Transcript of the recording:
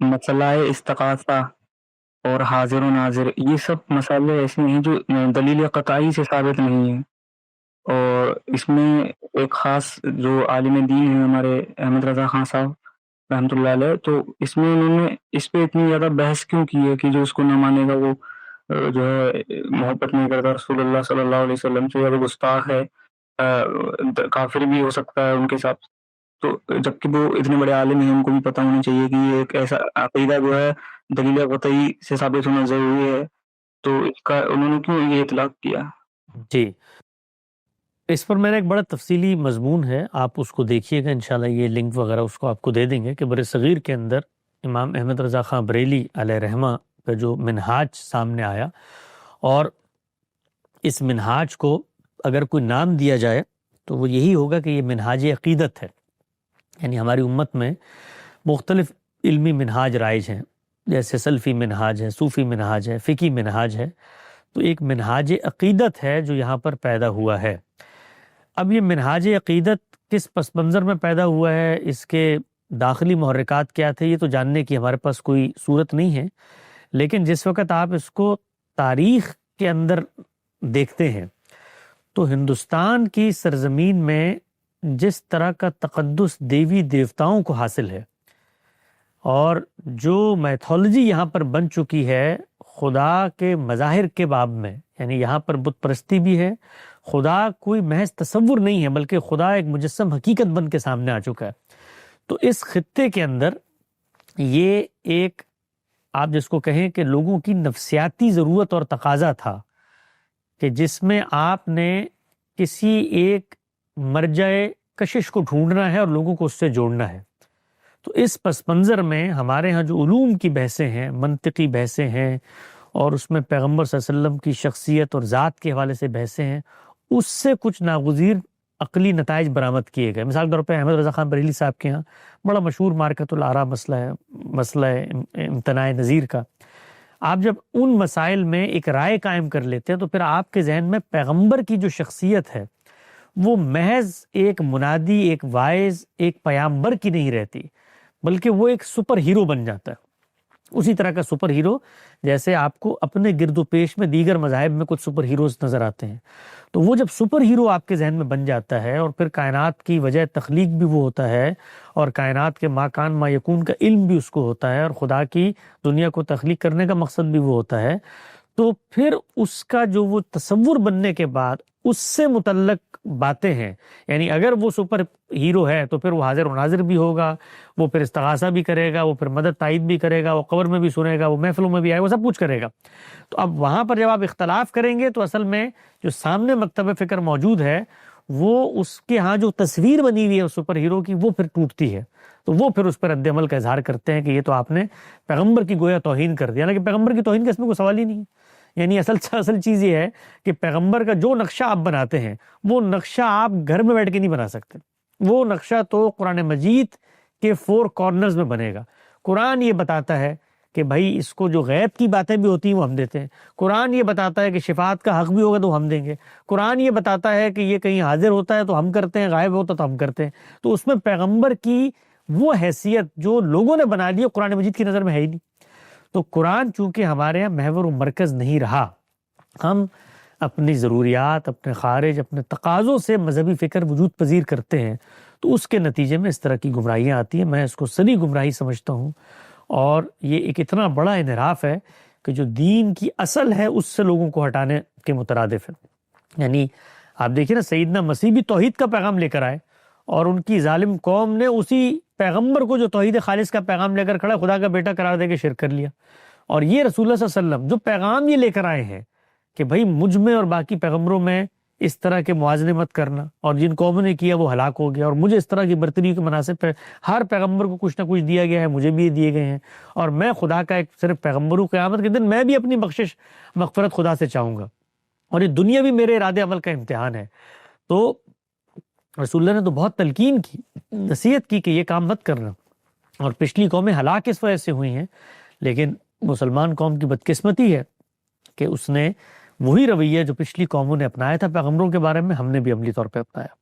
مسئلہ استغاثہ اور حاضر و ناظر، یہ سب مسئلے ایسے ہیں جو دلیل قطعی سے ثابت نہیں ہیں، اور اس میں ایک خاص جو عالم دین ہیں ہمارے احمد رضا خان صاحب رحمۃ اللہ علیہ، تو اس میں انہوں نے اس پہ اتنی زیادہ بحث کیوں کی ہے کہ جو اس کو نہ مانے گا وہ جو ہے محبت نہیں کرتا رسول اللہ صلی اللہ علیہ وسلم سے، یا وہ گستاخ ہے، کافر بھی ہو سکتا ہے ان کے ساتھ۔ تو جبکہ وہ اتنے بڑے عالم ہیں، ان کو بھی پتہ ہونا چاہیے کہ یہ ایک ایسا عقیدہ جو ہے دلیل قطعی سے ثابت ہونا ضروری ہے، تو اس کا انہوں نے کیوں یہ اطلاق کیا؟ جی، اس پر میرا ایک بڑا تفصیلی مضمون ہے، آپ اس کو دیکھیے گا انشاءاللہ، یہ لنک وغیرہ اس کو آپ کو دے دیں گے کہ بر صغیر کے اندر امام احمد رضا خان بریلی علیہ رحمہ کا جو منہاج سامنے آیا، اور اس منہاج کو اگر کوئی نام دیا جائے تو وہ یہی ہوگا کہ یہ منہاج عقیدت ہے۔ یعنی ہماری امت میں مختلف علمی منہاج رائج ہیں، جیسے سلفی منہاج ہے، صوفی منہاج ہے، فقی منہاج ہے، تو ایک منہاج عقیدت ہے جو یہاں پر پیدا ہوا ہے۔ اب یہ منہاج عقیدت کس پس منظر میں پیدا ہوا ہے، اس کے داخلی محرکات کیا تھے، یہ تو جاننے کی ہمارے پاس کوئی صورت نہیں ہے، لیکن جس وقت آپ اس کو تاریخ کے اندر دیکھتے ہیں تو ہندوستان کی سرزمین میں جس طرح کا تقدس دیوی دیوتاؤں کو حاصل ہے، اور جو میتھولوجی یہاں پر بن چکی ہے خدا کے مظاہر کے باب میں، یعنی یہاں پر بت پرستی بھی ہے، خدا کوئی محض تصور نہیں ہے بلکہ خدا ایک مجسم حقیقت بن کے سامنے آ چکا ہے۔ تو اس خطے کے اندر یہ ایک، آپ جس کو کہیں کہ لوگوں کی نفسیاتی ضرورت اور تقاضا تھا کہ جس میں آپ نے کسی ایک مرجع کشش کو ڈھونڈنا ہے اور لوگوں کو اس سے جوڑنا ہے۔ تو اس پس منظر میں ہمارے ہاں جو علوم کی بحثیں ہیں، منطقی بحثیں ہیں، اور اس میں پیغمبر صلی اللہ علیہ وسلم کی شخصیت اور ذات کے حوالے سے بحثیں ہیں، اس سے کچھ ناگزیر عقلی نتائج برآمد کیے گئے۔ مثال کے طور پہ احمد رضا خان بریلی صاحب کے ہاں بڑا مشہور مارکۃ الآراء مسئلہ ہے امتناع نظیر کا۔ آپ جب ان مسائل میں ایک رائے قائم کر لیتے ہیں تو پھر آپ کے ذہن میں پیغمبر کی جو شخصیت ہے وہ محض ایک منادی، ایک وائز، ایک پیامبر کی نہیں رہتی، بلکہ وہ ایک سپر ہیرو بن جاتا ہے۔ اسی طرح کا سپر ہیرو جیسے آپ کو اپنے گرد و پیش میں دیگر مذاہب میں کچھ سپر ہیروز نظر آتے ہیں، تو وہ جب سپر ہیرو آپ کے ذہن میں بن جاتا ہے، اور پھر کائنات کی وجہ تخلیق بھی وہ ہوتا ہے، اور کائنات کے ما کان ما یکون کا علم بھی اس کو ہوتا ہے، اور خدا کی دنیا کو تخلیق کرنے کا مقصد بھی وہ ہوتا ہے، تو پھر اس کا جو وہ تصور بننے کے بعد اس سے متعلق باتیں ہیں، یعنی اگر وہ سپر ہیرو ہے تو پھر وہ حاضر و ناظر بھی ہوگا، وہ پھر استغاثہ بھی کرے گا، وہ پھر مدد تائید بھی کرے گا، وہ قبر میں بھی سنے گا، وہ محفلوں میں بھی آئے، وہ سب کچھ کرے گا۔ تو اب وہاں پر جب آپ اختلاف کریں گے تو اصل میں جو سامنے مکتب فکر موجود ہے وہ اس کے ہاں جو تصویر بنی ہوئی ہے اس سپر ہیرو کی وہ پھر ٹوٹتی ہے، تو وہ پھر اس پر رد عمل کا اظہار کرتے ہیں کہ یہ تو آپ نے پیغمبر کی گویا توہین کر دیا، حالانکہ پیغمبر کی توہین کا اس میں کوئی سوال ہی نہیں ہے۔ یعنی اصل چیز یہ ہے کہ پیغمبر کا جو نقشہ آپ بناتے ہیں وہ نقشہ آپ گھر میں بیٹھ کے نہیں بنا سکتے، وہ نقشہ تو قرآن مجید کے 4 کارنرز میں بنے گا۔ قرآن یہ بتاتا ہے کہ بھائی اس کو جو غیب کی باتیں بھی ہوتی ہیں وہ ہم دیتے ہیں، قرآن یہ بتاتا ہے کہ شفاعت کا حق بھی ہوگا تو ہم دیں گے، قرآن یہ بتاتا ہے کہ یہ کہیں حاضر ہوتا ہے تو ہم کرتے ہیں، غائب ہوتا تو ہم کرتے ہیں، تو اس میں پیغمبر کی وہ حیثیت جو لوگوں نے بنا لی قرآن مجید کی نظر میں ہے ہی نہیں۔ تو قرآن چونکہ ہمارے یہاں محور و مرکز نہیں رہا، ہم اپنی ضروریات، اپنے خارج، اپنے تقاضوں سے مذہبی فکر وجود پذیر کرتے ہیں، تو اس کے نتیجے میں اس طرح کی گمراہیاں آتی ہیں۔ میں اس کو سری گمراہی سمجھتا ہوں، اور یہ ایک اتنا بڑا انحراف ہے کہ جو دین کی اصل ہے اس سے لوگوں کو ہٹانے کے مترادف ہے۔ یعنی آپ دیکھیں نا، سیدنا مسیح بھی توحید کا پیغام لے کر آئے، اور ان کی ظالم قوم نے اسی پیغمبر کو جو توحید خالص کا پیغام لے کر کھڑا خدا کا بیٹا قرار دے کے شرک کر لیا۔ اور یہ رسول اللہ صلی اللہ علیہ وسلم جو پیغام یہ لے کر آئے ہیں کہ بھائی مجھ میں اور باقی پیغمبروں میں اس طرح کے موازنے مت کرنا، اور جن قوموں نے کیا وہ ہلاک ہو گیا، اور مجھے اس طرح کی برتری کے مناسب پہ ہر پیغمبر کو کچھ نہ کچھ دیا گیا ہے، مجھے بھی دیے گئے ہیں، اور میں خدا کا ایک صرف پیغمبر ہوں، قیامت کے دن میں بھی اپنی بخشش مغفرت خدا سے چاہوں گا، اور یہ دنیا بھی میرے ارادے عمل کا امتحان ہے۔ تو رسول اللہ نے تو بہت تلقین کی، نصیحت کی کہ یہ کام مت کرنا، اور پچھلی قومیں ہلاک اس وجہ سے ہوئی ہیں، لیکن مسلمان قوم کی بدقسمتی ہے کہ اس نے وہی رویہ جو پچھلی قوموں نے اپنایا تھا پیغمبروں کے بارے میں، ہم نے بھی عملی طور پہ اپنایا۔